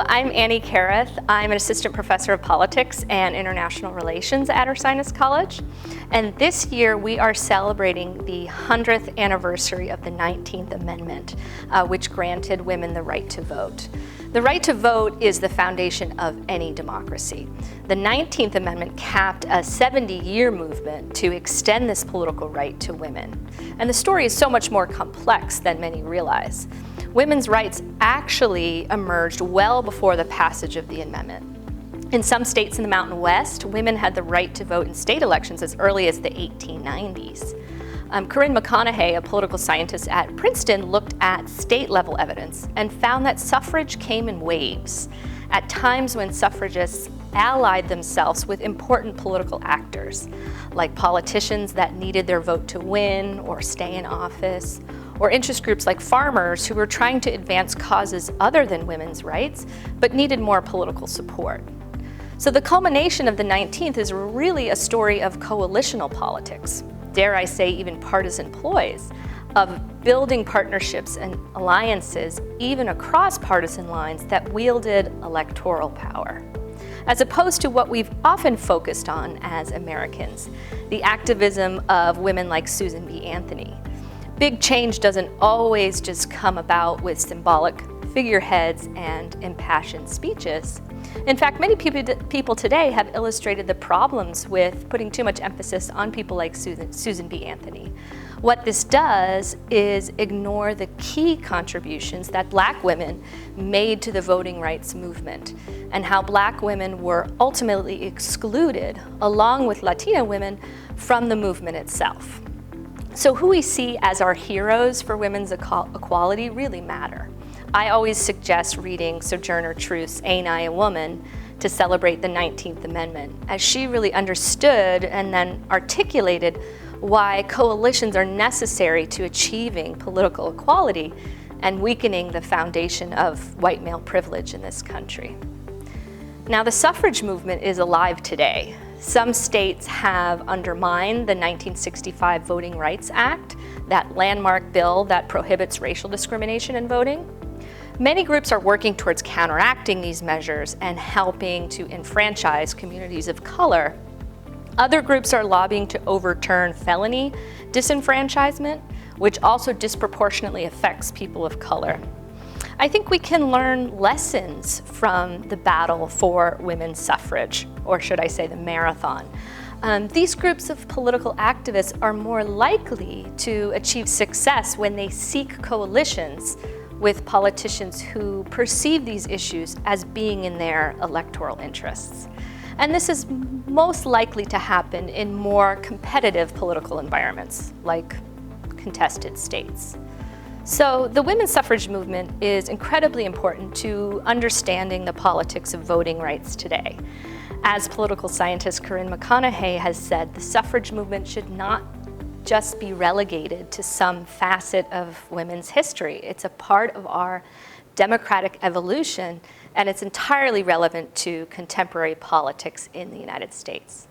I'm Annie Karreth. I'm an assistant professor of politics and international relations at URSI College. And this year we are celebrating the 100th anniversary of the 19th Amendment, which granted women the right to vote. The right to vote is the foundation of any democracy. The 19th Amendment capped a 70-year movement to extend this political right to women. And the story is so much more complex than many realize. Women's rights actually emerged well before the passage of the amendment. In some states in the Mountain West, women had the right to vote in state elections as early as the 1890s. Karreth McConaughey, a political scientist at Princeton, looked at state-level evidence and found that suffrage came in waves, at times when suffragists allied themselves with important political actors, like politicians that needed their vote to win or stay in office, or interest groups like farmers who were trying to advance causes other than women's rights, but needed more political support. So the culmination of the 19th is really a story of coalitional politics, dare I say even partisan ploys, of building partnerships and alliances even across partisan lines that wielded electoral power. As opposed to what we've often focused on as Americans, the activism of women like Susan B. Anthony. Big change doesn't always just come about with symbolic figureheads and impassioned speeches. In fact, many people today have illustrated the problems with putting too much emphasis on people like Susan B. Anthony. What this does is ignore the key contributions that Black women made to the voting rights movement and how Black women were ultimately excluded, along with Latina women, from the movement itself. So who we see as our heroes for women's equality really matter. I always suggest reading Sojourner Truth's Ain't I a Woman to celebrate the 19th Amendment, as she really understood and then articulated why coalitions are necessary to achieving political equality and weakening the foundation of white male privilege in this country. Now, the suffrage movement is alive today. Some states have undermined the 1965 Voting Rights Act, that landmark bill that prohibits racial discrimination in voting. Many groups are working towards counteracting these measures and helping to enfranchise communities of color. Other groups are lobbying to overturn felony disenfranchisement, which also disproportionately affects people of color. I think we can learn lessons from the battle for women's suffrage, or should I say the marathon. These groups of political activists are more likely to achieve success when they seek coalitions with politicians who perceive these issues as being in their electoral interests. And this is most likely to happen in more competitive political environments, like contested states. So the women's suffrage movement is incredibly important to understanding the politics of voting rights today. As political scientist Karreth McConaughey has said, the suffrage movement should not just be relegated to some facet of women's history. It's a part of our democratic evolution, and it's entirely relevant to contemporary politics in the United States.